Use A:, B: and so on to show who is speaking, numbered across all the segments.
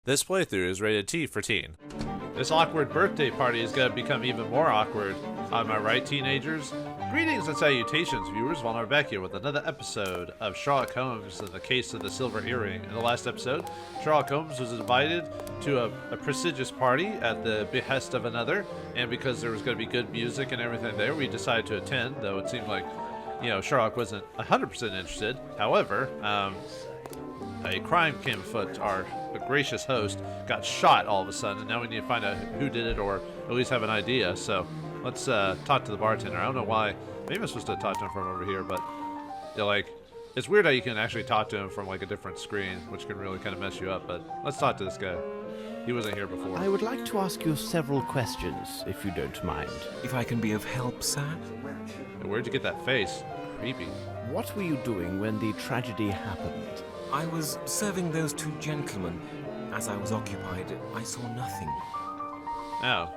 A: This playthrough is rated T for teen. This awkward birthday party is going to become even more awkward. Am I right, teenagers? Greetings and salutations, viewers. Vauldemare back here with another episode of Sherlock Holmes and the Case of the Silver Earring. In the last episode, Sherlock Holmes was invited to a prestigious party at the behest of another, and because there was going to be good music and everything there, we decided to attend, though it seemed like, Sherlock wasn't 100% interested. However, a crime came afoot. Our gracious host got shot all of a sudden, and now we need to find out who did it, or at least have an idea. So let's talk to the bartender. I don't know why. Maybe I'm supposed to talk to him from over here, but it's weird how you can actually talk to him from like a different screen, which can really kind of mess you up. But let's talk to this guy. He wasn't here before.
B: I would like to ask you several questions, if you don't mind.
C: If I can be of help, sir?
A: Where'd you get that face? Creepy.
B: What were you doing when the tragedy happened?
C: I was serving those two gentlemen. As I was occupied, I saw nothing.
A: Oh,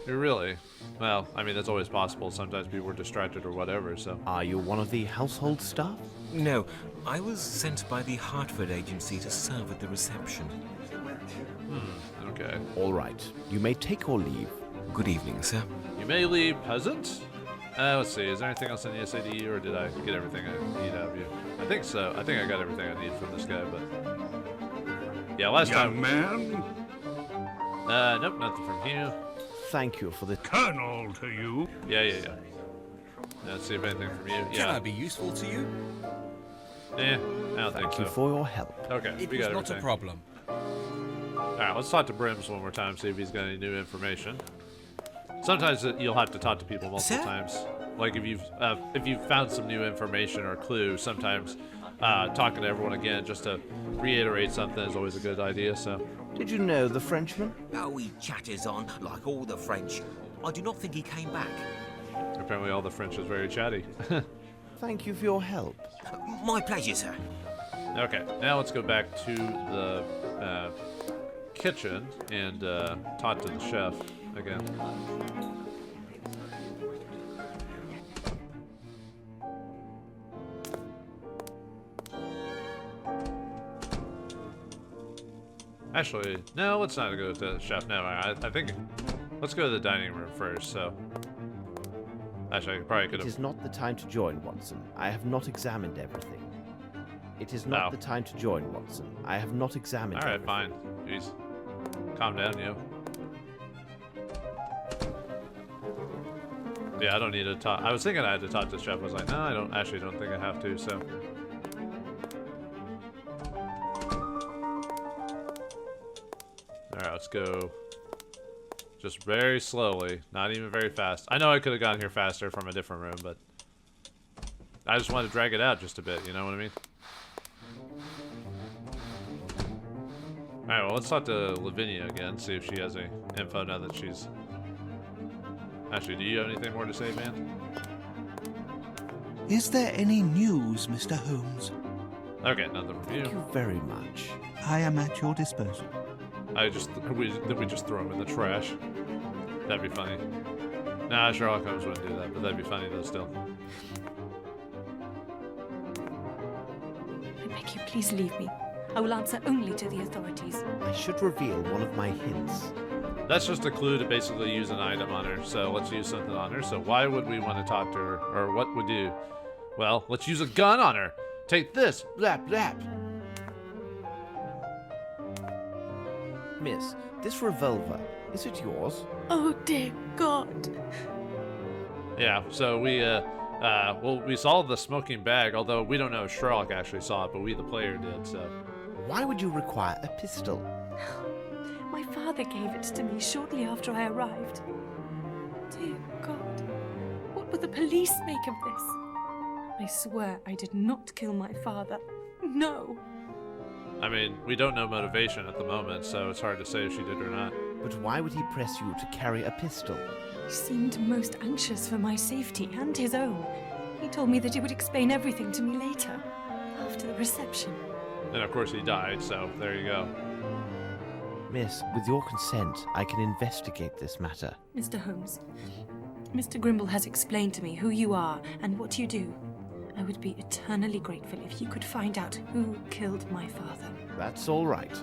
A: you really? Well, I mean, that's always possible. Sometimes people were distracted or whatever, so...
B: Are you one of the household staff?
C: No, I was sent by the Hartford agency to serve at the reception.
A: Okay.
B: All right. You may take or leave.
C: Good evening, sir.
A: You may leave, peasant. Let's see, is there anything else I need to say to you, or did I get everything I need out of you? I think so. I think I got everything I need from this guy, but... Yeah, last time...
D: Young man?
A: Nope, nothing from you.
B: Thank you for the...
D: Colonel to you.
A: Yeah. Let's see if anything from you.
E: Can I
A: Yeah.
E: be useful to you?
A: I don't think
B: Thank
A: so.
B: you for your help.
A: Okay,
E: It
A: we
E: was
A: got
E: not
A: everything.
E: a problem.
A: Alright, let's talk to Brims one more time, see if he's got any new information. Sometimes you'll have to talk to people multiple
C: Sir?
A: times. Like if you've found some new information or clue, sometimes talking to everyone again just to reiterate something is always a good idea. So,
B: Did you know the Frenchman?
F: Oh, he chatters on like all the French. I do not think he came back.
A: apparently all the French is very chatty.
B: Thank you for your help.
F: My pleasure, sir.
A: Okay, now let's go back to the kitchen and talk to the chef again. Actually, no, let's not go to the chef. No, I think let's go to the dining room first. So, actually, I probably could
B: It
A: have.
B: is not the time to join, Watson. I have not examined everything. It is not
A: Oh.
B: the time to join, Watson. I have not examined
A: All right,
B: everything.
A: fine. Jeez, calm down, you. Yeah, I don't need to talk. I was thinking I had to talk to the chef. I was like, no, I don't. Actually, don't think I have to. So. Alright, let's go just very slowly, not even very fast. I know I could have gotten here faster from a different room, but I just wanted to drag it out just a bit, you know what I mean? Alright, well, let's talk to Lavinia again, see if she has any info now that she's... Actually, do you have anything more to say, man?
G: Is there any news, Mr. Holmes?
A: Okay, nothing from
B: Thank
A: you.
B: you very much.
G: I am at your disposal.
A: We just throw them in the trash. That'd be funny. Nah, Sherlock Holmes wouldn't do that, but that'd be funny though still.
H: I beg you, please leave me. I will answer only to the authorities.
B: I should reveal one of my hints.
A: That's just a clue to basically use an item on her, so let's use something on her. So why would we want to talk to her, or what would you? Well, let's use a gun on her. Take this, blap, blap.
B: Miss, this revolver, is it yours?
H: Oh, dear God.
A: Yeah, so we saw the smoking bag, although we don't know if Sherlock actually saw it, but we, the player, did, so.
B: Why would you require a pistol?
H: My father gave it to me shortly after I arrived. Dear God, what will the police make of this? I swear I did not kill my father. No.
A: I mean, we don't know motivation at the moment, so it's hard to say if she did or not.
B: But why would he press you to carry a pistol?
H: He seemed most anxious for my safety and his own. He told me that he would explain everything to me later, after the reception.
A: And of course he died, so there you go.
B: Miss, with your consent, I can investigate this matter.
H: Mr. Holmes, Mr. Grimble has explained to me who you are and what you do. I would be eternally grateful if you could find out who killed my father.
B: That's all right.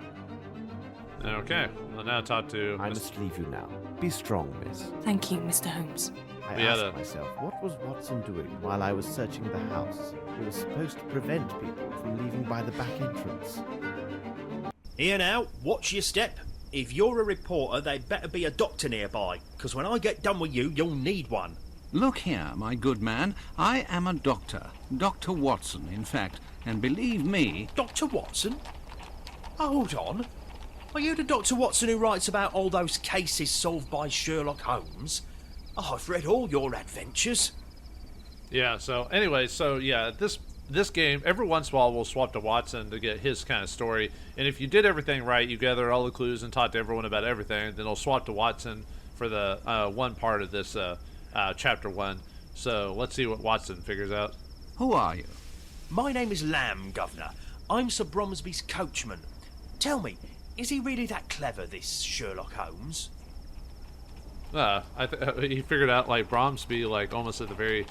A: Okay, we'll now talk to...
B: I must leave you now. Be strong, miss.
H: Thank you, Mr. Holmes.
B: I
A: We had
B: asked myself, what was Watson doing while I was searching the house? He was supposed to prevent people from leaving by the back entrance.
D: Here now, watch your step. If you're a reporter, there'd better be a doctor nearby, because when I get done with you, you'll need one.
E: Look here, my good man. I am a doctor. Dr. Watson, in fact. And believe me...
D: Dr. Watson? Hold on. Are you the Dr. Watson who writes about all those cases solved by Sherlock Holmes? I've read all your adventures.
A: Yeah, so anyway, this game, every once in a while we'll swap to Watson to get his kind of story. And if you did everything right, you gathered all the clues and talked to everyone about everything, then it'll swap to Watson for the one part of this chapter 1. So let's see what Watson figures out.
E: Who are you?
D: My name is Lamb, Governor. I'm Sir Bromsby's coachman. Tell me, is he really that clever, this Sherlock Holmes?
A: He figured out like Bromsby like almost at the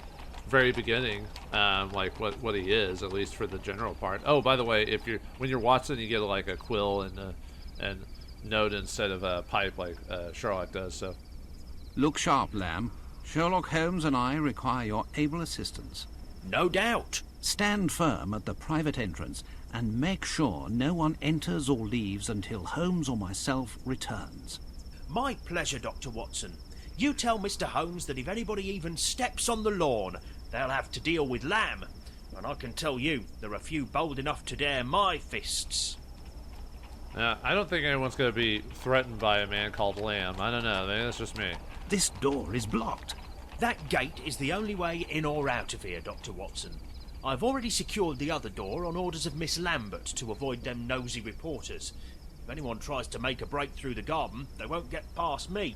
A: very beginning, like what he is, at least for the general part. Oh, by the way, when you're Watson, you get like a quill and note instead of a pipe like Sherlock does. So
E: Look sharp, Lamb. Sherlock Holmes and I require your able assistance.
D: No doubt.
E: Stand firm at the private entrance and make sure no one enters or leaves until Holmes or myself returns.
D: My pleasure, Dr. Watson. You tell Mr. Holmes that if anybody even steps on the lawn, they'll have to deal with Lamb. And I can tell you, there are few bold enough to dare my fists.
A: I don't think anyone's going to be threatened by a man called Lamb. I don't know. Maybe that's just me.
E: This door is blocked.
D: That gate is the only way in or out of here, Dr. Watson. I've already secured the other door on orders of Miss Lambert to avoid them nosy reporters. If anyone tries to make a break through the garden, they won't get past me.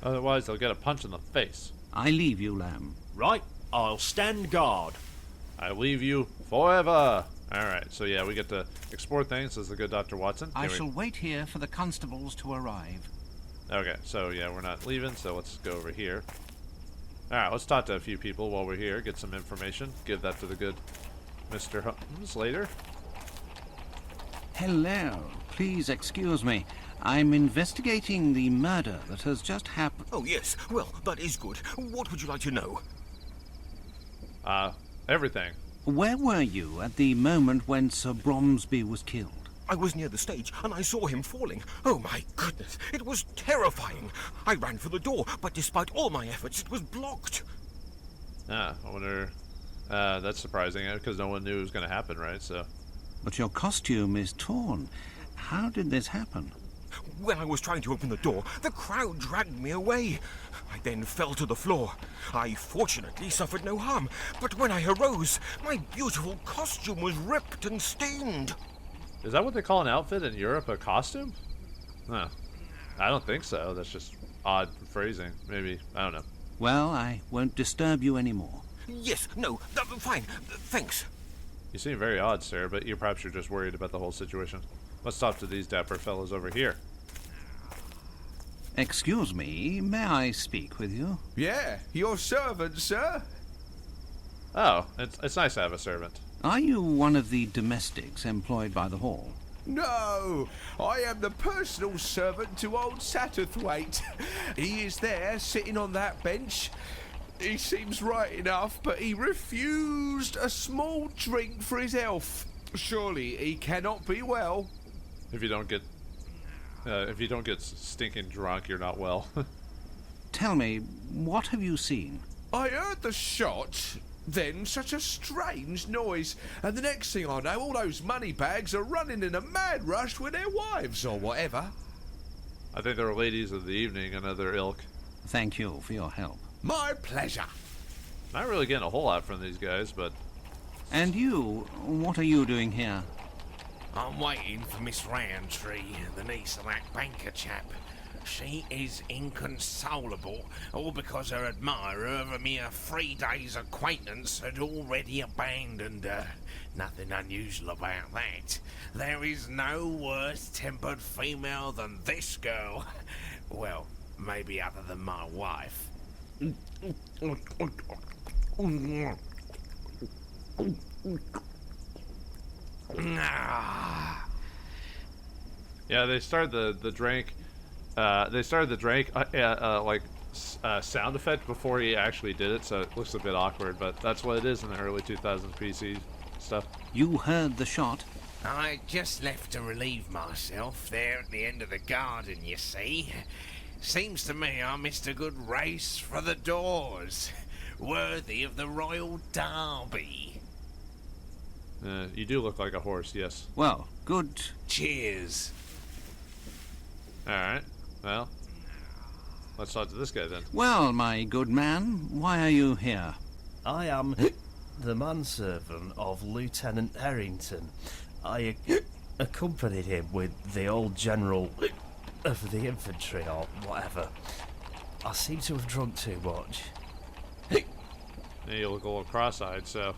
A: Otherwise, they'll get a punch in the face.
E: I leave you, Lamb.
D: Right, I'll stand guard.
A: I leave you forever. Alright, so yeah, we get to explore things as the good Dr. Watson.
G: I shall wait here for the constables to arrive.
A: Okay, so yeah, we're not leaving, so let's go over here. Alright, let's talk to a few people while we're here, get some information, give that to the good Mr. Holmes later.
E: Hello. Please excuse me. I'm investigating the murder that has just happened.
F: Oh, yes. Well, that is good. What would you like to know?
A: Everything.
E: Where were you at the moment when Sir Bromsby was killed?
F: I was near the stage, and I saw him falling. Oh, my goodness. It was terrifying. I ran for the door, but despite all my efforts, it was blocked.
A: I wonder... that's surprising, because no one knew it was going to happen, right? So.
E: But your costume is torn. How did this happen?
F: When I was trying to open the door, the crowd dragged me away. I then fell to the floor. I fortunately suffered no harm, but when I arose, my beautiful costume was ripped and stained.
A: Is that what they call an outfit in Europe, a costume? Huh. I don't think so. That's just odd phrasing. Maybe. I don't know.
E: Well, I won't disturb you anymore.
F: Yes, no, fine, thanks.
A: You seem very odd, sir, but perhaps you're just worried about the whole situation. Let's talk to these dapper fellows over here.
E: Excuse me, may I speak with you?
I: Yeah, your servant, sir.
A: Oh, it's nice to have a servant.
E: Are you one of the domestics employed by the hall?
I: No, I am the personal servant to old Satterthwaite. He is there, sitting on that bench. He seems right enough, but he refused a small drink for his health. Surely he cannot be well.
A: If you don't get stinking drunk, you're not well.
E: Tell me, what have you seen?
I: I heard the shot, then such a strange noise, and the next thing I know, all those money bags are running in a mad rush with their wives or whatever.
A: I think they're ladies of the evening, another ilk.
E: Thank you for your help.
I: My pleasure.
A: Not really getting a whole lot from these guys, but...
E: And you, what are you doing here?
J: I'm waiting for Miss Roundtree, the niece of that banker chap. She is inconsolable, all because her admirer of a mere 3 days' acquaintance had already abandoned her. Nothing unusual about that. There is no worse-tempered female than this girl. Well, maybe other than my wife.
A: Yeah, they started the drink. They started the drink sound effect before he actually did it, so it looks a bit awkward. But that's what it is in the early 2000s PC stuff.
E: You heard the shot?
J: I just left to relieve myself there at the end of the garden, you see. Seems to me I missed a good race for the doors. Worthy of the Royal Derby.
A: You do look like a horse, yes.
E: Well, good.
J: Cheers.
A: Alright, well, let's talk to this guy then.
E: Well, my good man, why are you here?
K: I am the manservant of Lieutenant Harrington. I accompanied him with the old general of the infantry or whatever. I seem to have drunk too much.
A: And you look a little cross-eyed, so...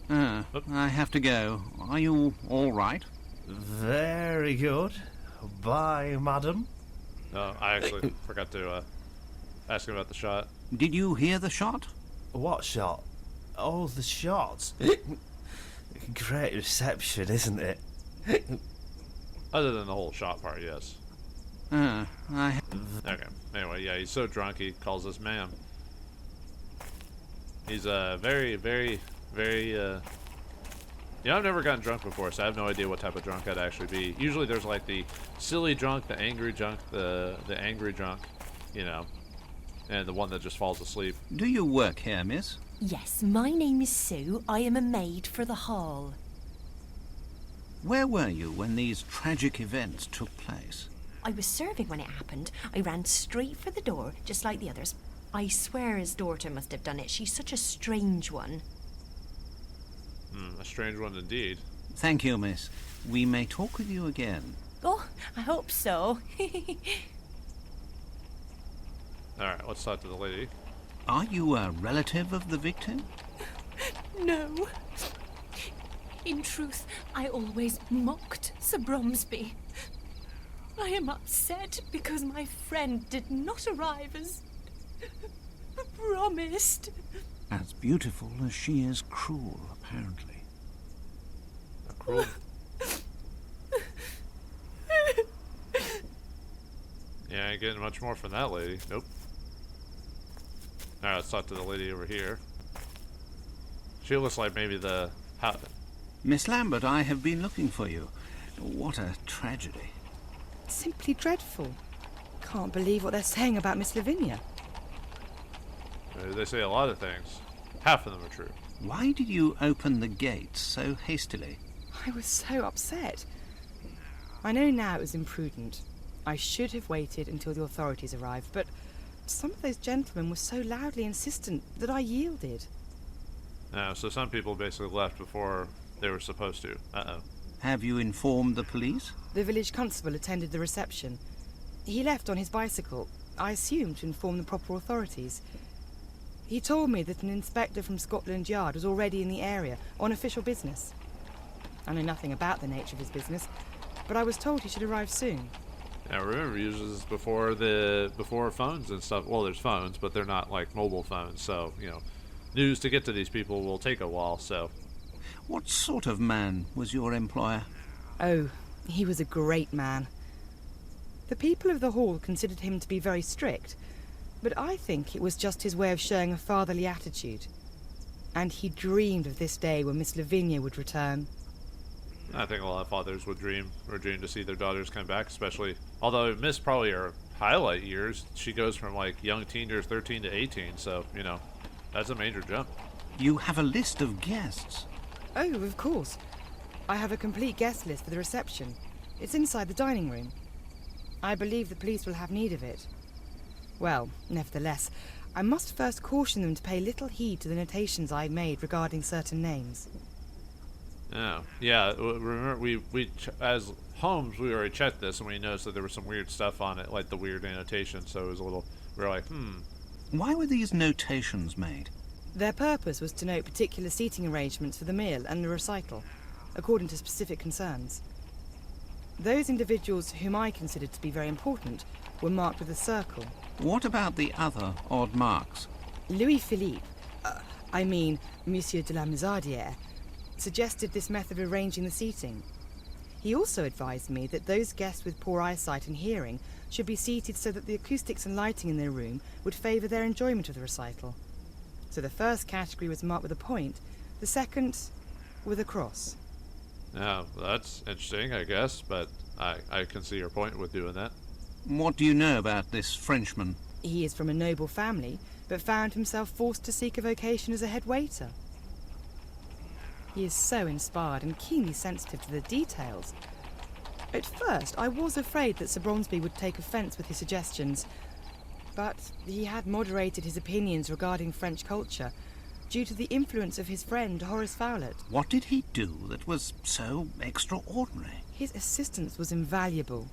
E: I have to go. Are you all right?
K: Very good. Bye, madam.
A: No, I actually forgot to ask him about the shot.
E: Did you hear the shot?
K: What shot? Oh, the shot. Great reception, isn't it?
A: Other than the whole shot part, yes. Okay, anyway, yeah, he's so drunk he calls us ma'am. He's very, very, very, I've never gotten drunk before, so I have no idea what type of drunk I'd actually be. Usually there's like the silly drunk, the angry drunk, the angry drunk, you know, and the one that just falls asleep.
E: Do you work here, miss?
L: Yes, my name is Sue. I am a maid for the hall.
E: Where were you when these tragic events took place?
L: I was serving when it happened. I ran straight for the door, just like the others. I swear his daughter must have done it. She's such a strange one.
A: A strange one indeed.
E: Thank you, miss. We may talk with you again.
L: Oh, I hope so.
A: Alright, let's talk to the lady.
E: Are you a relative of the victim?
H: No. In truth, I always mocked Sir Bromsby. I am upset because my friend did not arrive as promised.
E: As beautiful as she is cruel, apparently.
A: Cruel? Yeah, I ain't getting much more from that lady. Nope. Alright, let's talk to the lady over here. She looks like maybe the...
E: Miss Lambert, I have been looking for you. What a tragedy.
M: Simply dreadful. Can't believe what they're saying about Miss Lavinia.
A: They say a lot of things. Half of them are true.
E: Why did you open the gates so hastily?
M: I was so upset. I know now it was imprudent. I should have waited until the authorities arrived, but some of those gentlemen were so loudly insistent that I yielded.
A: So some people basically left before they were supposed to. Uh-oh.
E: Have you informed the police?
M: The village constable attended the reception. He left on his bicycle, I assume to inform the proper authorities. He told me that an inspector from Scotland Yard was already in the area on official business. I know nothing about the nature of his business, but I was told he should arrive soon.
A: Now remember, this is before phones and stuff. Well, there's phones, but they're not like mobile phones, so, you know, news to get to these people will take a while, so.
E: What sort of man was your employer?
M: Oh, he was a great man. The people of the hall considered him to be very strict, but I think it was just his way of showing a fatherly attitude. And he dreamed of this day when Miss Lavinia would return.
A: I think a lot of fathers would dream to see their daughters come back, especially, although missed probably her highlight years. She goes from like young teenagers, 13 to 18, so, you know, that's a major jump.
E: You have a list of guests.
M: Oh, of course. I have a complete guest list for the reception. It's inside the dining room. I believe the police will have need of it. Well, nevertheless, I must first caution them to pay little heed to the notations I made regarding certain names.
A: Oh, yeah, remember, as Holmes, we already checked this, and we noticed that there was some weird stuff on it, like the weird annotation, so it was a little, we were like,
E: Why were these notations made?
M: Their purpose was to note particular seating arrangements for the meal and the recital, according to specific concerns. Those individuals whom I considered to be very important were marked with a circle.
E: What about the other odd marks?
M: Louis-Philippe, Monsieur de la Mazardière, suggested this method of arranging the seating. He also advised me that those guests with poor eyesight and hearing should be seated so that the acoustics and lighting in their room would favour their enjoyment of the recital. So the first category was marked with a point, the second with a cross.
A: Now, that's interesting, I guess, but I can see your point with doing that.
E: What do you know about this Frenchman?
M: He is from a noble family, but found himself forced to seek a vocation as a head waiter. He is so inspired and keenly sensitive to the details. At first, I was afraid that Sir Bromsby would take offence with his suggestions, but he had moderated his opinions regarding French culture due to the influence of his friend Horace Fowlett.
E: What did he do that was so extraordinary?
M: His assistance was invaluable.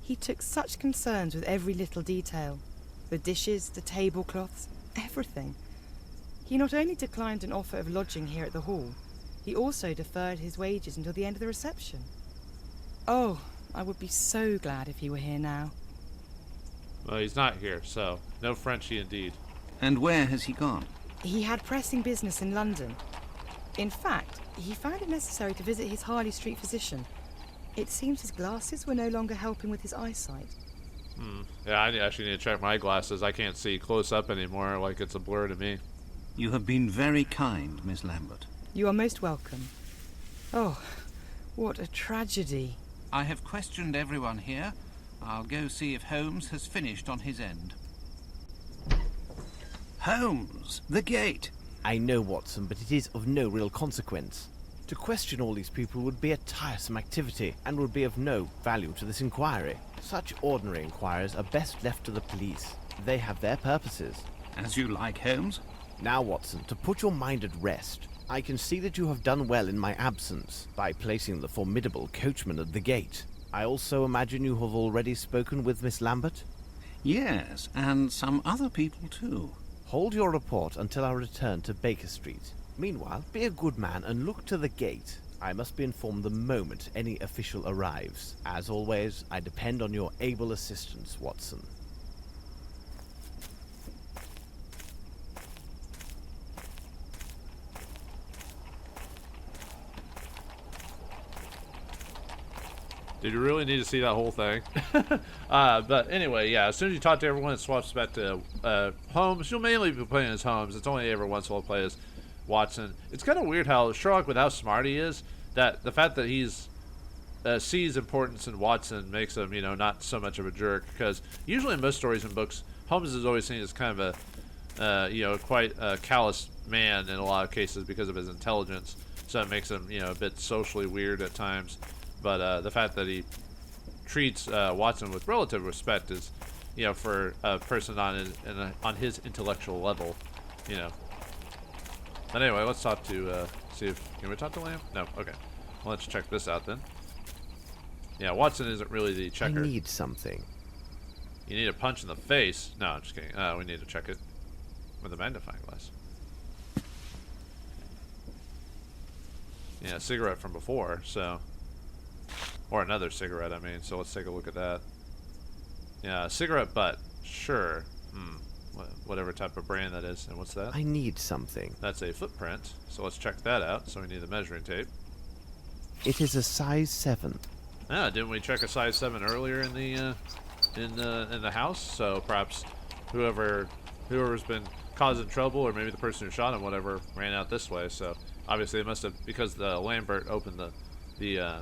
M: He took such concerns with every little detail. The dishes, the tablecloths, everything. He not only declined an offer of lodging here at the hall, he also deferred his wages until the end of the reception. Oh, I would be so glad if he were here now.
A: Well, he's not here, so no Frenchie indeed.
E: And where has he gone?
M: He had pressing business in London. In fact, he found it necessary to visit his Harley Street physician. It seems his glasses were no longer helping with his eyesight.
A: Yeah, I actually need to check my glasses. I can't see close up anymore, like it's a blur to me.
E: You have been very kind, Miss Lambert.
M: You are most welcome. Oh, what a tragedy.
G: I have questioned everyone here. I'll go see if Holmes has finished on his end.
E: Holmes, the gate.
B: I know, Watson, but it is of no real consequence. To question all these people would be a tiresome activity and would be of no value to this inquiry. Such ordinary inquiries are best left to the police. They have their purposes.
E: As you like, Holmes.
B: Now, Watson, to put your mind at rest, I can see that you have done well in my absence by placing the formidable coachman at the gate. I also imagine you have already spoken with Miss Lambert?
E: Yes, and some other people too.
B: Hold your report until our return to Baker Street. Meanwhile, be a good man and look to the gate. I must be informed the moment any official arrives. As always, I depend on your able assistance, Watson.
A: Did you really need to see that whole thing? But anyway, yeah, as soon as you talk to everyone, it swaps back to Holmes. You'll mainly be playing as Holmes. It's only every once in a while play as Watson. It's kind of weird how Sherlock, with how smart he is, that the fact that he's sees importance in Watson makes him, not so much of a jerk. Because usually in most stories and books, Holmes is always seen as kind of a, quite a callous man in a lot of cases because of his intelligence. So it makes him, a bit socially weird at times. But the fact that he treats Watson with relative respect is, for a person on his intellectual level, But anyway, let's talk to, can we talk to Lamb? No, okay. Well, let's check this out then. Yeah, Watson isn't really the checker.
B: I need something.
A: You need a punch in the face? No, I'm just kidding. We need to check it with a magnifying glass. Yeah, cigarette from before, so... Or another cigarette, I mean, so let's take a look at that. Yeah, cigarette butt. Sure. Whatever type of brand that is. And what's that?
B: I need something.
A: That's a footprint, so let's check that out. So we need the measuring tape.
B: It is a size 7.
A: Ah, didn't we check a size 7 earlier in the house? So perhaps whoever's been causing trouble, or maybe the person who shot him, whatever, ran out this way. So obviously it must have, because the Lambert opened the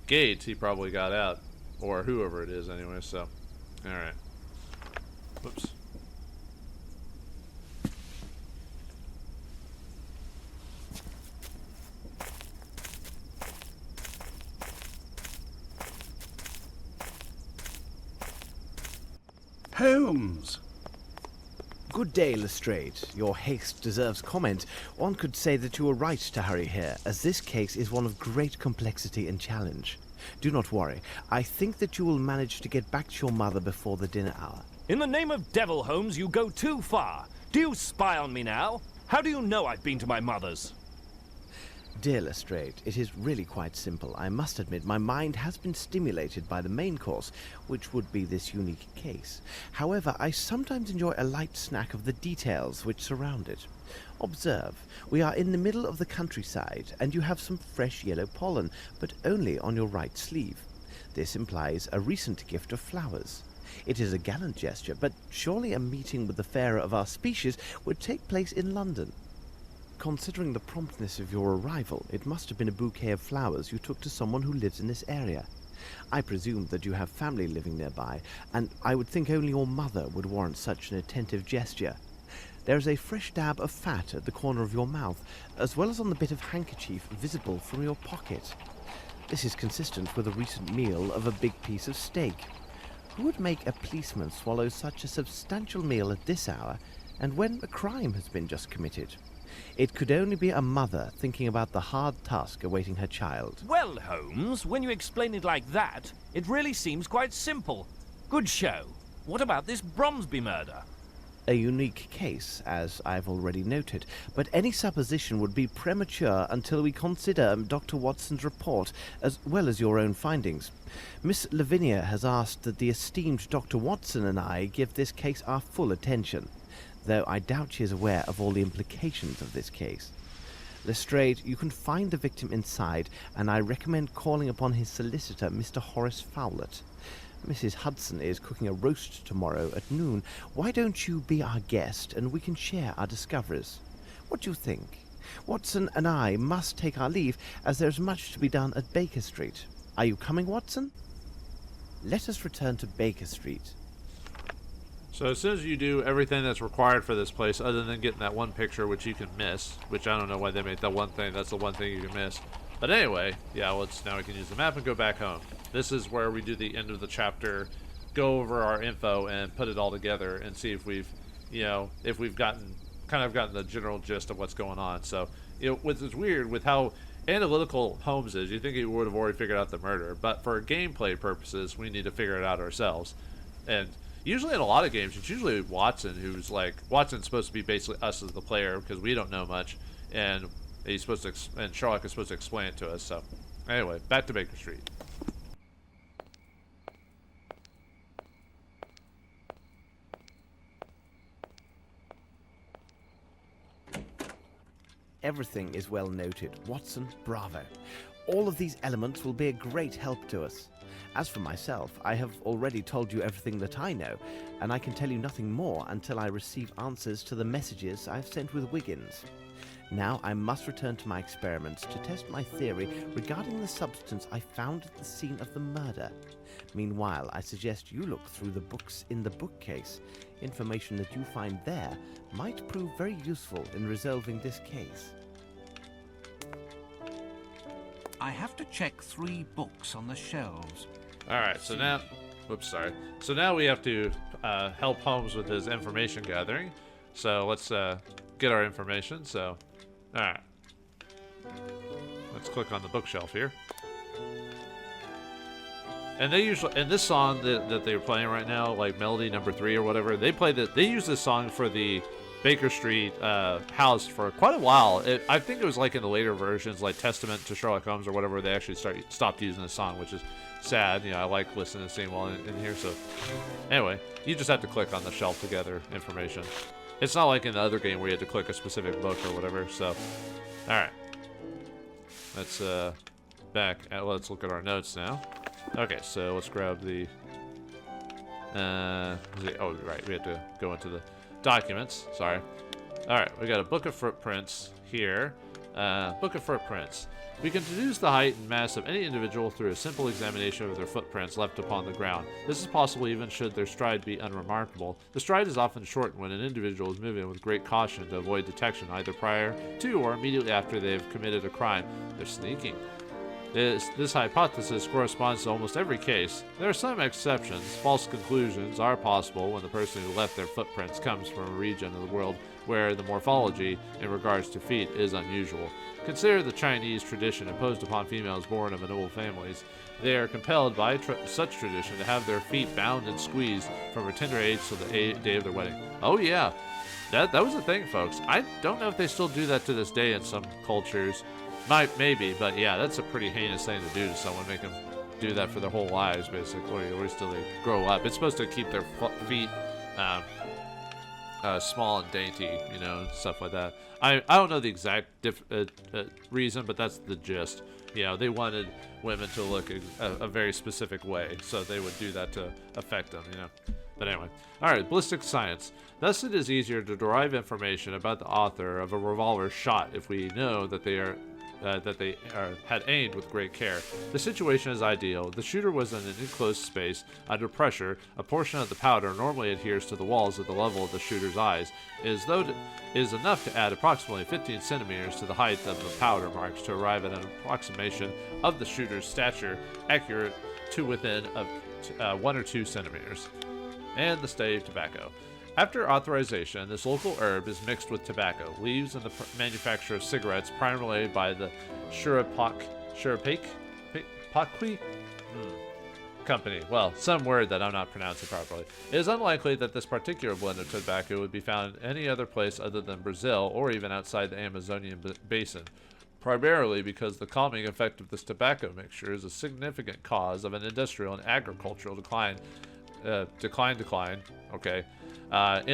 A: gate, he probably got out, or whoever it is anyway. So all right. Whoops.
E: Holmes!
B: Good day, Lestrade. Your haste deserves comment. One could say that you were right to hurry here, as this case is one of great complexity and challenge. Do not worry. I think that you will manage to get back to your mother before the dinner hour.
N: In the name of devil, Holmes, you go too far. Do you spy on me now? How do you know I've been to my mother's?
B: Dear Lestrade, it is really quite simple. I must admit my mind has been stimulated by the main course, which would be this unique case. However, I sometimes enjoy a light snack of the details which surround it. Observe, we are in the middle of the countryside, and you have some fresh yellow pollen, but only on your right sleeve. This implies a recent gift of flowers. It is a gallant gesture, but surely a meeting with the fairer of our species would take place in London. Considering the promptness of your arrival, it must have been a bouquet of flowers you took to someone who lives in this area. I presume that you have family living nearby, and I would think only your mother would warrant such an attentive gesture. There is a fresh dab of fat at the corner of your mouth, as well as on the bit of handkerchief visible from your pocket. This is consistent with a recent meal of a big piece of steak. Who would make a policeman swallow such a substantial meal at this hour, and when a crime has been just committed? It could only be a mother thinking about the hard task awaiting her child.
N: Well, Holmes, when you explain it like that, it really seems quite simple. Good show. What about this Bromsby murder?
B: A unique case, as I've already noted, but any supposition would be premature until we consider Dr. Watson's report, as well as your own findings. Miss Lavinia has asked that the esteemed Dr. Watson and I give this case our full attention, though I doubt she is aware of all the implications of this case. Lestrade, you can find the victim inside, and I recommend calling upon his solicitor, Mr. Horace Fowlett. Mrs. Hudson is cooking a roast tomorrow at noon. Why don't you be our guest, and we can share our discoveries? What do you think? Watson and I must take our leave, as there's much to be done at Baker Street. Are you coming, Watson? Let us return to Baker Street.
A: So as soon as you do everything that's required for this place, other than getting that one picture which you can miss, which I don't know why they made that one thing, that's the one thing you can miss. But anyway, yeah, now we can use the map and go back home. This is where we do the end of the chapter, go over our info and put it all together and see if we've gotten the general gist of what's going on. So, it's weird with how analytical Holmes is. You think he would have already figured out the murder, but for gameplay purposes, we need to figure it out ourselves. And usually in a lot of games, it's usually Watson Watson's supposed to be basically us as the player because we don't know much, and and Sherlock is supposed to explain it to us. So, anyway, back to Baker Street.
B: Everything is well noted. Watson, bravo. All of these elements will be a great help to us. As for myself, I have already told you everything that I know, and I can tell you nothing more until I receive answers to the messages I've sent with Wiggins. Now I must return to my experiments to test my theory regarding the substance I found at the scene of the murder. Meanwhile, I suggest you look through the books in the bookcase. Information that you find there might prove very useful in resolving this case.
E: I have to check 3 books on the shelves.
A: Alright, so now... Whoops, sorry. So now we have to help Holmes with his information gathering. So let's get our information. So, alright. Let's click on the bookshelf here. And they usually, in this song that they're playing right now, like Melody Number 3 or whatever, they use this song for the Baker Street house for quite a while. I think it was like in the later versions, like Testament to Sherlock Holmes or whatever, they actually stopped using this song, which is sad. I like listening to sing while in here. So anyway, you just have to click on the shelf to gather information. It's not like in the other game where you had to click a specific book or whatever. So, all right, let's let's look at our notes now. Okay, so let's grab the. Oh, right, we have to go into the documents. Sorry. All right, we got a book of footprints here. Book of footprints. We can deduce the height and mass of any individual through a simple examination of their footprints left upon the ground. This is possible even should their stride be unremarkable. The stride is often shortened when an individual is moving with great caution to avoid detection either prior to or immediately after they have committed a crime. They're sneaking. This hypothesis corresponds to almost every case. There are some exceptions. False conclusions are possible when the person who left their footprints comes from a region of the world where the morphology in regards to feet is unusual. Consider the Chinese tradition imposed upon females born of noble families. They are compelled by such tradition to have their feet bound and squeezed from a tender age till the day of their wedding. Oh yeah, that was a thing, folks. I don't know if they still do that to this day in some cultures. Maybe, but yeah, that's a pretty heinous thing to do to someone. Make them do that for their whole lives, basically, or till they grow up. It's supposed to keep their feet small and dainty, you know, stuff like that. I don't know the exact reason, but that's the gist. You know, they wanted women to look a very specific way, so they would do that to affect them, you know. But anyway, all right, ballistic science. Thus, it is easier to derive information about the author of a revolver shot if we know that they had aimed with great care. The situation is ideal. The shooter was in an enclosed space under pressure. A portion of the powder normally adheres to the walls at the level of the shooter's eyes. It is enough to add approximately 15 centimeters to the height of the powder marks to arrive at an approximation of the shooter's stature, accurate to within of 1 or 2 centimeters. And the stave tobacco. After authorization, this local herb is mixed with tobacco, leaves, and the manufacture of cigarettes, primarily by the Shurapake company. Well, some word that I'm not pronouncing properly. It is unlikely that this particular blend of tobacco would be found in any other place other than Brazil or even outside the Amazonian basin, primarily because the calming effect of this tobacco mixture is a significant cause of an industrial and agricultural decline, in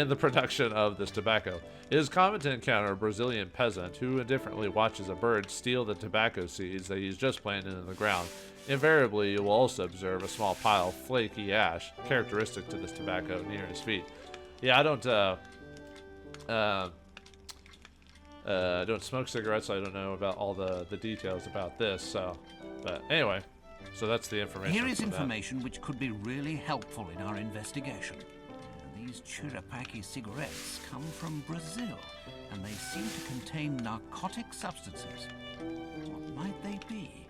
A: the production of this tobacco. It is common to encounter a Brazilian peasant who indifferently watches a bird steal the tobacco seeds that he's just planted in the ground. Invariably, you will also observe a small pile of flaky ash, characteristic to this tobacco, near his feet. Yeah, I don't smoke cigarettes, so I don't know about all the details about this, so, but anyway, so that's the information.
E: Here is information which could be really helpful in our investigation. These Churapaki cigarettes come from Brazil, and they seem to contain narcotic substances. What might they be?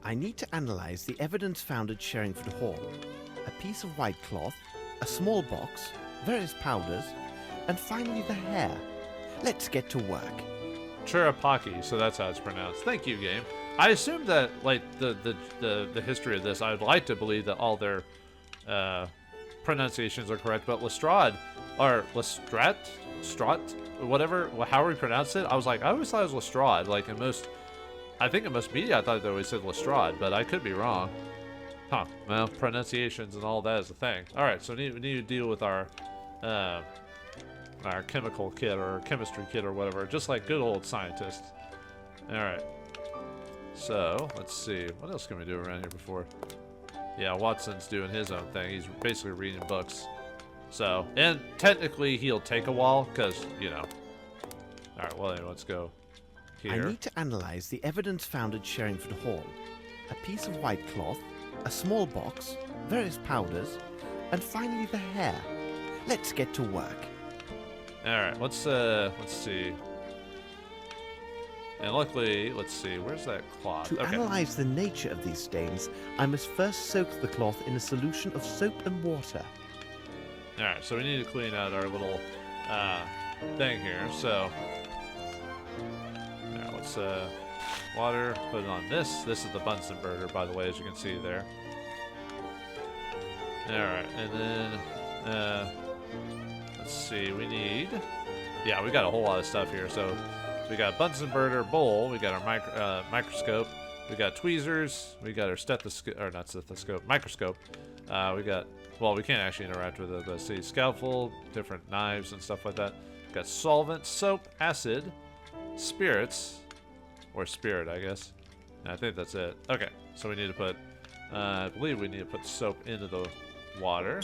B: I need to analyze the evidence found at Sherringford Hall. A piece of white cloth, a small box, various powders, and finally the hair. Let's get to work.
A: Churapaki, so that's how it's pronounced. Thank you, game. I assume that, like, the history of this, I would like to believe that all their pronunciations are correct, but Lestrade, or Lestrade, whatever, however we pronounce it, I was like, I always thought it was Lestrade, like in most, I think in most media I thought they always said Lestrade, but I could be wrong. Huh, well, pronunciations and all that is a thing. Alright, so we need to deal with our chemical kit, or chemistry kit, or whatever, just like good old scientists. Alright, so, let's see, what else can we do around here before? Yeah, Watson's doing his own thing. He's basically reading books. So, and technically he'll take a while, because, you know. Alright, well anyway, let's go here.
B: I need to analyze the evidence found at Sherringford Hall. A piece of white cloth, a small box, various powders, and finally the hair. Let's get to work.
A: Alright, let's see. And luckily, let's see, where's that cloth?
B: To analyze the nature of these stains, I must first soak the cloth in a solution of soap and water.
A: Alright, so we need to clean out our little thing here, so now let's water, put it on this. This is the Bunsen burner, by the way, as you can see there. Alright, and then let's see, we need, yeah, we got a whole lot of stuff here, so we got a Bunsen burner bowl, we got our microscope, we got tweezers, we got our stethoscope, or not stethoscope, microscope. We got, well, we can't actually interact with it, but see, scalpel, different knives and stuff like that. We got solvent, soap, acid, spirits, or spirit, I guess. And I think that's it. Okay, so we need to put, I believe we need to put soap into the water.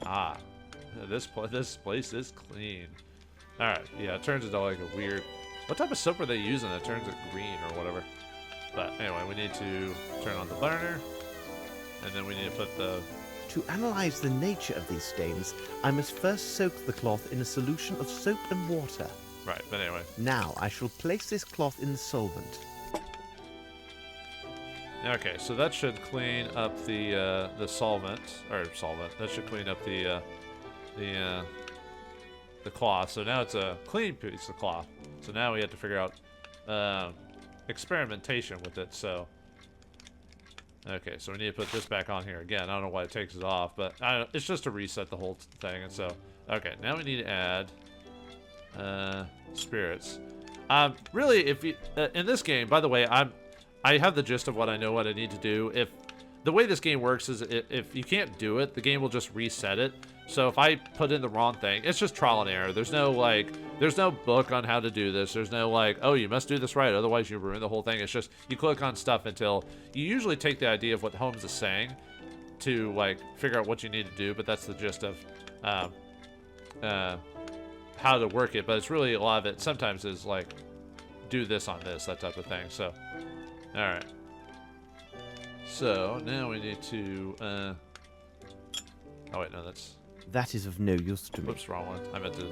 A: Ah, this place is clean. Alright, yeah, it turns into like a weird... What type of soap are they using that turns it green or whatever? But anyway, we need to turn on the burner. And then we need to put the...
B: To analyze the nature of these stains, I must first soak the cloth in a solution of soap and water.
A: Right, but anyway.
B: Now I shall place this cloth in the solvent.
A: Okay, so that should clean up the solvent. That should clean up the cloth. So now it's a clean piece of cloth. So now we have to figure out experimentation with it. So okay, so we need to put this back on here again. I don't know why it takes it off, but it's just to reset the whole thing. And so okay, now we need to add spirits. Really, if you in this game, by the way, I have the gist of what I know what I need to do. If the way this game works is if you can't do it, the game will just reset it. So if I put in the wrong thing, it's just trial and error. There's no book on how to do this. There's no like, oh, you must do this right, otherwise you ruin the whole thing. It's just you click on stuff until you usually take the idea of what Holmes is saying to like figure out what you need to do. But that's the gist of how to work it. But it's really a lot of it sometimes is like do this on this, that type of thing. So all right. So now we need to. Oh wait, no,
B: that is of no use to me.
A: Whoops, wrong one. I meant to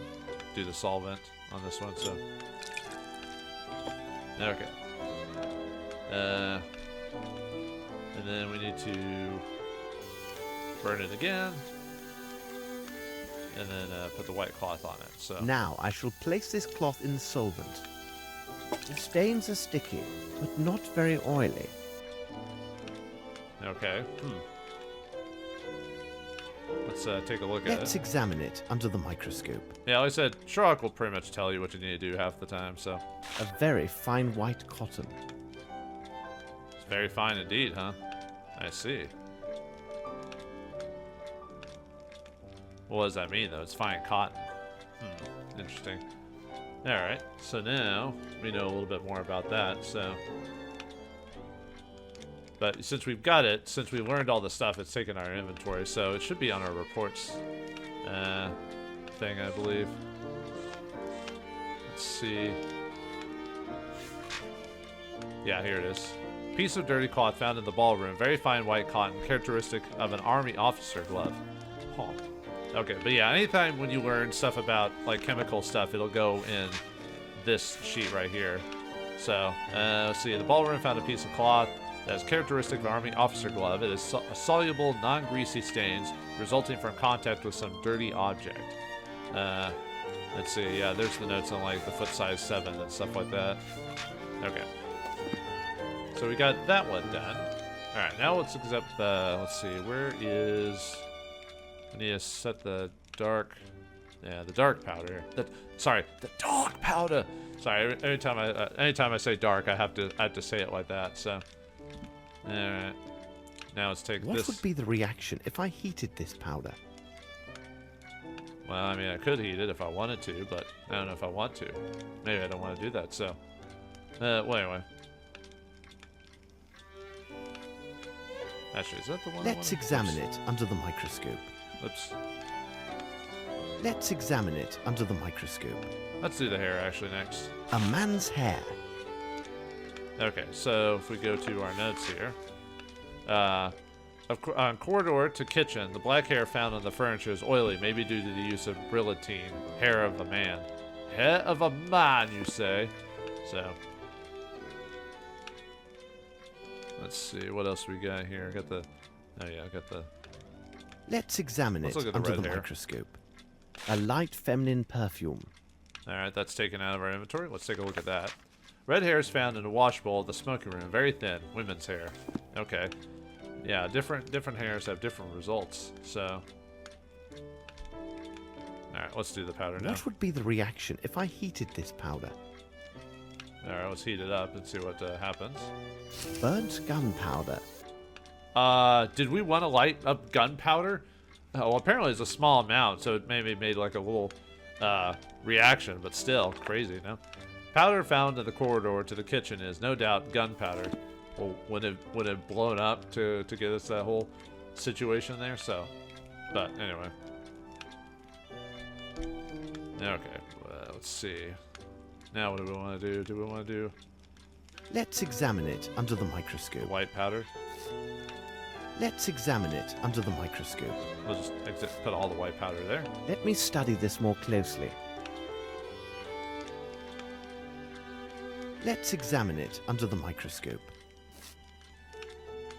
A: do the solvent on this one. So okay. And then we need to burn it again, and then put the white cloth on it. So
B: now I shall place this cloth in the solvent. The stains are sticky, but not very oily.
A: Okay. Let's take a look at it.
B: Let's examine it under the microscope.
A: Yeah, like I said, Sherlock will pretty much tell you what you need to do half the time, so.
B: A very fine white cotton.
A: It's very fine indeed, huh? I see. What does that mean, though? It's fine cotton. Interesting. Alright, so now we know a little bit more about that, so. But since we've got it, since we learned all the stuff, it's taken our inventory, so it should be on our reports thing, I believe. Let's see. Yeah, here it is. Piece of dirty cloth found in the ballroom. Very fine white cotton, characteristic of an army officer glove. Huh. Okay, but yeah, anytime when you learn stuff about like chemical stuff, it'll go in this sheet right here. So, let's see. The ballroom found a piece of cloth that is characteristic of an army officer glove. It is soluble, non-greasy stains resulting from contact with some dirty object. Let's see. Yeah, there's the notes on like the foot size 7 and stuff like that. Okay. So we got that one done. All right, now let's accept the. Let's see. Where is? I need to set the dark. Yeah, the dark powder. Sorry, the dark powder. Sorry. Anytime I say dark, I have to say it like that. So. Alright. Now let's take
B: this.
A: What
B: would be the reaction if I heated this powder?
A: Well, I mean, I could heat it if I wanted to, but I don't know if I want to. Maybe I don't want to do that, so. Well, anyway. Actually, is that the one?
B: Let's examine it under the microscope.
A: Oops.
B: Let's examine it under the microscope.
A: Let's do the hair, actually, next.
B: A man's hair.
A: Okay, so if we go to our notes here, on corridor to kitchen, the black hair found on the furniture is oily, maybe due to the use of brilliantine. Hair of a man. Hair of a man, you say? So, let's see what else we got here. I got the. Oh yeah, I got the.
B: Let's examine it under the microscope. A light feminine perfume.
A: All right, that's taken out of our inventory. Let's take a look at that. Red hair is found in a wash bowl of the smoking room. Very thin. Women's hair. Okay. Yeah, different hairs have different results. So. Alright, let's do the powder now.
B: What would be the reaction if I heated this powder?
A: Alright, let's heat it up and see what happens.
B: Burnt gunpowder.
A: Did we want to light up gunpowder? Well, apparently it's a small amount, so it maybe made like a little reaction, but still crazy, no? Powder found in the corridor to the kitchen is no doubt gunpowder. Well, would it blown up to get us that whole situation there? So, but anyway. Okay, let's see. Now what do we want to do? Do we want to do?
B: Let's examine it under the microscope.
A: White powder?
B: Let's examine it under the microscope.
A: We'll just put all the white powder there.
B: Let me study this more closely. Let's examine it under the microscope.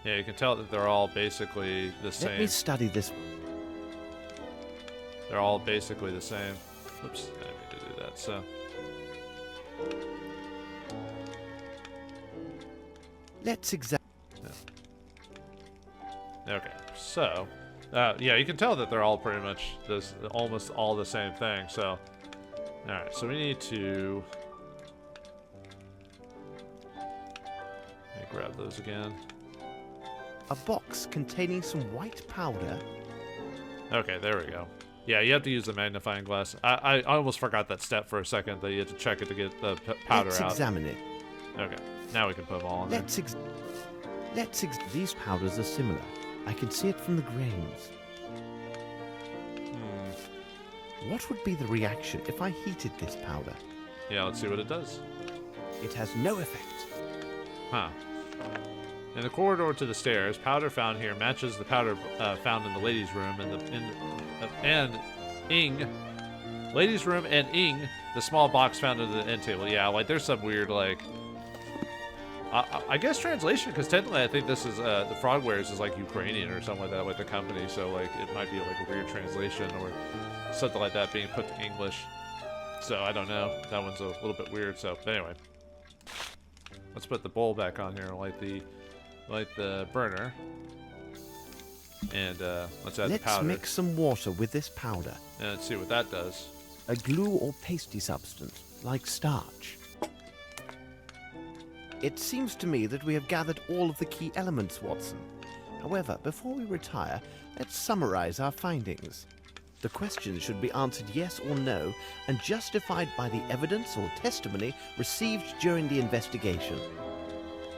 A: Yeah, you can tell that they're all basically the same.
B: Let me study this.
A: They're all basically the same. Oops, I didn't mean to do that, so.
B: Let's examine.
A: Okay, so, yeah, you can tell that they're all pretty much almost all the same thing. So, Alright, so we need to... Let me grab those again.
B: A box containing some white powder.
A: Okay, there we go. Yeah, you have to use the magnifying glass. I almost forgot that step for a second, that you had to check it to get the powder out.
B: Let's examine it.
A: Okay, now we can put them all in there.
B: These powders are similar. I can see it from the grains. What would be the reaction if I heated this powder?
A: Yeah, let's see what it does.
B: It has no effect.
A: Huh. In the corridor to the stairs, powder found here matches the powder found in the ladies' room and Ing. Ladies' room and Ing, the small box found under the end table. Yeah, like there's some weird like... I guess translation, because technically I think this is, the Frogwares is like Ukrainian or something like that, like the company, so like it might be like a weird translation or something like that being put to English. So I don't know. That one's a little bit weird, so but anyway. Let's put the bowl back on here and light the burner. And let's add the powder.
B: Let's mix some water with this powder.
A: And let's see what that does.
B: A glue or pasty substance, like starch. It seems to me that we have gathered all of the key elements, Watson. However, before we retire, let's summarize our findings. The questions should be answered yes or no, and justified by the evidence or testimony received during the investigation.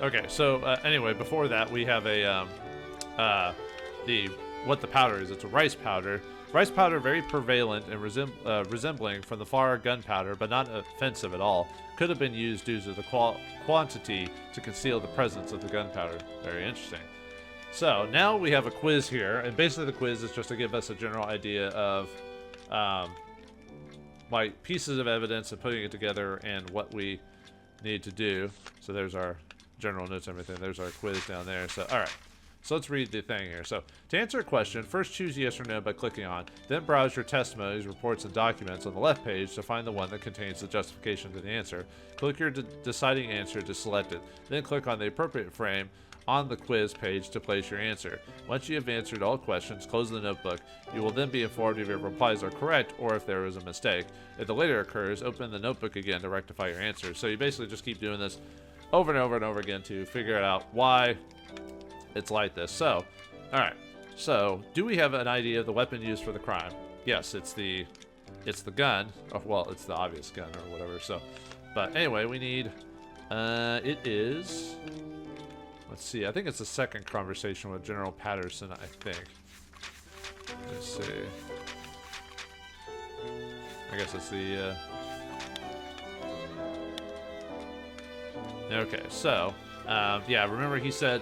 A: Okay, so anyway, before that, we have what the powder is. It's a rice powder. Rice powder, very prevalent and resembling from the far gunpowder, but not offensive at all. Could have been used due to the quantity to conceal the presence of the gunpowder. Very interesting. So now we have a quiz here, and basically the quiz is just to give us a general idea of like pieces of evidence and putting it together and what we need to do. So there's our general notes and everything. There's our quiz down there. So all right. So let's read the thing here. So to answer a question, first choose yes or no by clicking on, then browse your testimonies, reports, and documents on the left page to find the one that contains the justification to the answer. Click your deciding answer to select it. Then click on the appropriate frame on the quiz page to place your answer. Once you have answered all questions, close the notebook. You will then be informed if your replies are correct or if there is a mistake. If the latter occurs, open the notebook again to rectify your answer. So you basically just keep doing this over and over and over again to figure out why it's like this. So, all right. So, do we have an idea of the weapon used for the crime? Yes, it's the gun. Or, well, it's the obvious gun or whatever. So, but anyway, we need. It is. Let's see. I think it's the second conversation with General Patterson. I think. Let's see. I guess it's the. Okay. So, yeah. Remember, he said.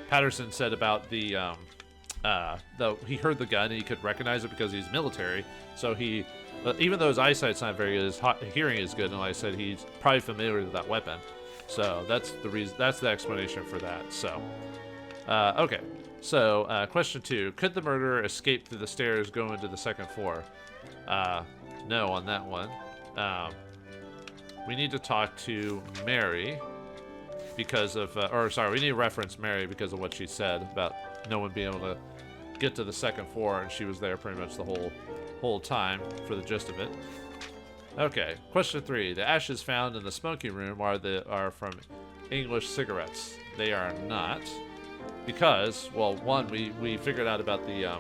A: Patterson said about the he heard the gun and he could recognize it because he's military. So he, even though his eyesight's not very good, his hearing is good, and like I said, he's probably familiar with that weapon. So that's the reason. That's the explanation for that. So, okay. So question 2: could the murderer escape through the stairs going to the second floor? No on that one. We need to talk to Mary. Because of, we need to reference Mary because of what she said about no one being able to get to the second floor, and she was there pretty much the whole time for the gist of it. Okay, question 3: the ashes found in the smoking room are from English cigarettes. They are not, because well, one we figured out about the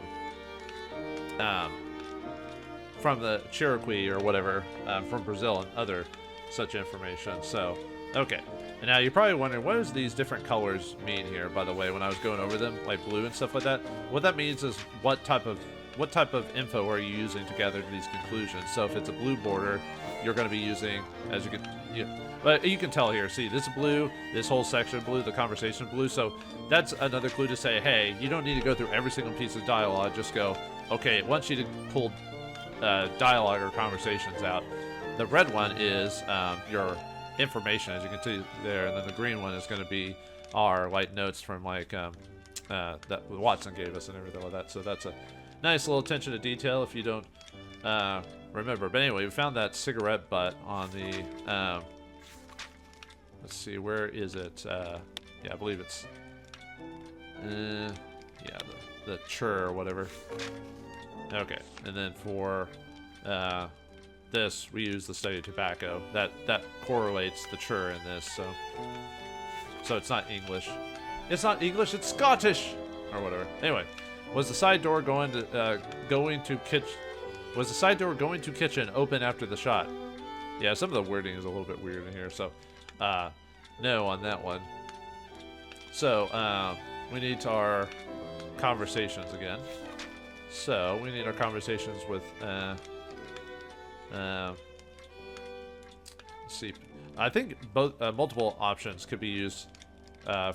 A: from the Cherokee or whatever from Brazil and other such information. So okay. And now you're probably wondering, what does these different colors mean here, by the way, when I was going over them, like blue and stuff like that? What that means is what type of info are you using to gather these conclusions? So if it's a blue border, you're going to be using, as you can, but you can tell here, see, this is blue, this whole section blue, the conversation blue, so that's another clue to say, hey, you don't need to go through every single piece of dialogue, just go, okay, it wants you to pull dialogue or conversations out. The red one is your information, as you can see there, and then the green one is going to be our like notes from like that Watson gave us and everything like that. So that's a nice little attention to detail if you don't remember. But anyway, we found that cigarette butt on the let's see, where is it? Yeah, I believe it's yeah, the chur or whatever. Okay, and then for this, we use the study of tobacco. That correlates the chur in this, so it's not English. It's not English, it's Scottish! Or whatever. Anyway, was the side door going to kitchen open after the shot? Yeah, some of the wording is a little bit weird in here, so no on that one. So we need our conversations again. So we need our conversations with let's see. I think both multiple options could be used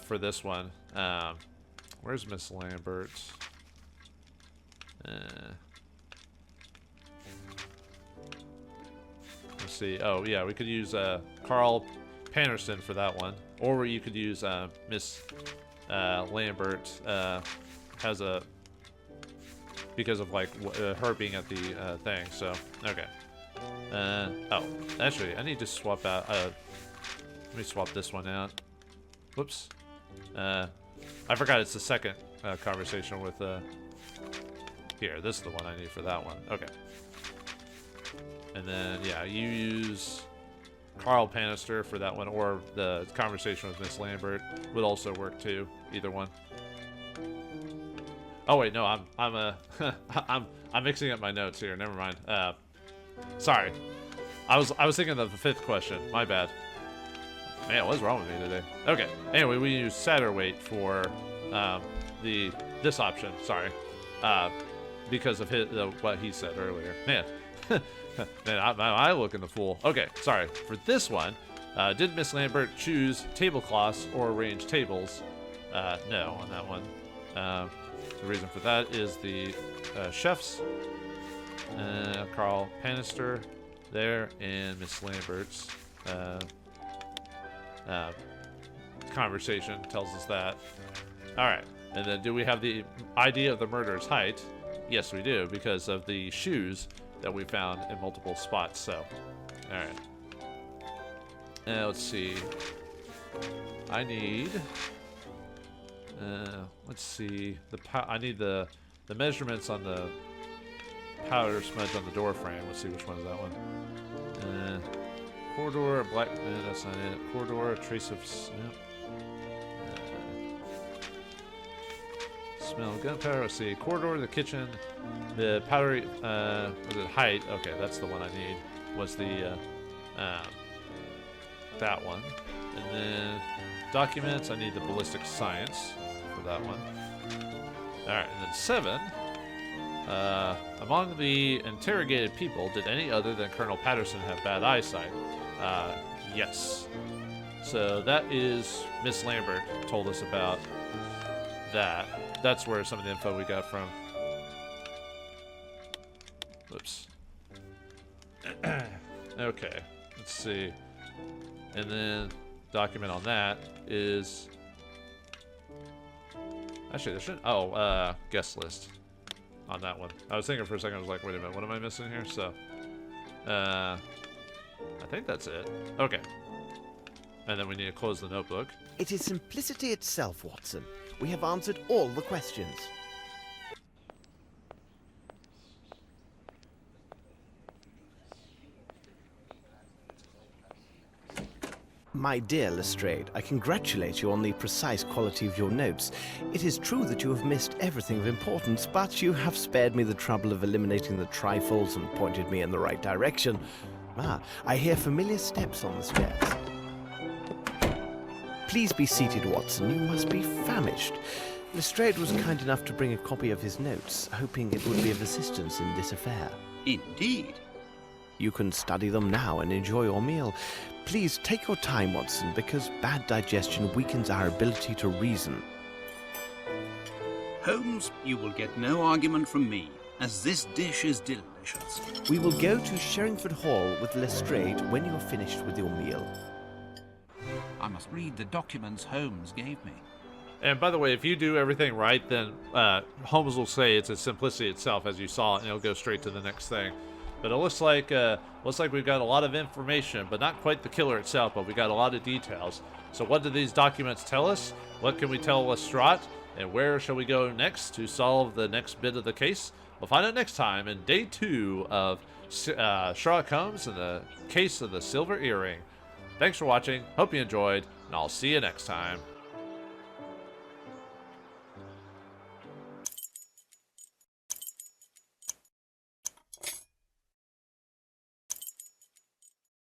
A: for this one. Where's Miss Lambert? Let's see. Oh yeah, we could use Carl Panderson for that one, or you could use Miss Lambert has a because of like her being at the thing. So okay. Oh, actually, I need to swap out. Let me swap this one out. Whoops. I forgot it's the second conversation with. Here, this is the one I need for that one. Okay. And then yeah, you use Carl Panister for that one, or the conversation with Miss Lambert would also work too. Either one. Oh wait, no, I'm mixing up my notes here. Never mind. Sorry, I was thinking of the fifth question. My bad. Man, what's wrong with me today? Okay. Anyway, we use Satterweight for this option. Sorry, because of what he said earlier. Man, man, I looking the fool. Okay, sorry. For this one, did Miss Lambert choose tablecloths or arrange tables? No, on that one. The reason for that is the chefs, Carl Panister there, and Miss Lambert's conversation tells us that. Alright, and then do we have the idea of the murderer's height? Yes, we do, because of the shoes that we found in multiple spots, so. Alright. Let's see. I need... let's see. I need the measurements on the powder smudge on the door frame. Let's see which one is that one. Corridor, black. That's not it. Corridor, a trace of snap. Smell of gunpowder. Let's see. Corridor, the kitchen, the powdery. Was it height? Okay, that's the one I need. Was the that one, and then documents. I need the ballistic science for that one. All right, and then 7. Among the interrogated people, did any other than Colonel Patterson have bad eyesight? Yes. So that is Miss Lambert told us about that. That's where some of the info we got from. Oops. Okay, let's see. And then document on that is... Actually, there shouldn't... Oh, guest list on that one. I was thinking for a second, I was like, wait a minute, what am I missing here? So, I think that's it. Okay. And then we need to close the notebook.
B: It is simplicity itself, Watson. We have answered all the questions. My dear Lestrade, I congratulate you on the precise quality of your notes. It is true that you have missed everything of importance, but you have spared me the trouble of eliminating the trifles and pointed me in the right direction. Ah, I hear familiar steps on the stairs. Please be seated, Watson. You must be famished. Lestrade was kind enough to bring a copy of his notes, hoping it would be of assistance in this affair.
E: Indeed.
B: You can study them now and enjoy your meal. Please take your time, Watson, because bad digestion weakens our ability to reason.
E: Holmes, you will get no argument from me, as this dish is delicious.
B: We will go to Sherringford Hall with Lestrade when you're finished with your meal.
E: I must read the documents Holmes gave me.
A: And by the way, if you do everything right, then Holmes will say it's a simplicity itself, as you saw, and it'll go straight to the next thing. But it looks like we've got a lot of information, but not quite the killer itself, but we got a lot of details. So what do these documents tell us? What can we tell Lestrade? And where shall we go next to solve the next bit of the case? We'll find out next time in day 2 of Sherlock Holmes and the Case of the Silver Earring. Thanks for watching, hope you enjoyed, and I'll see you next time.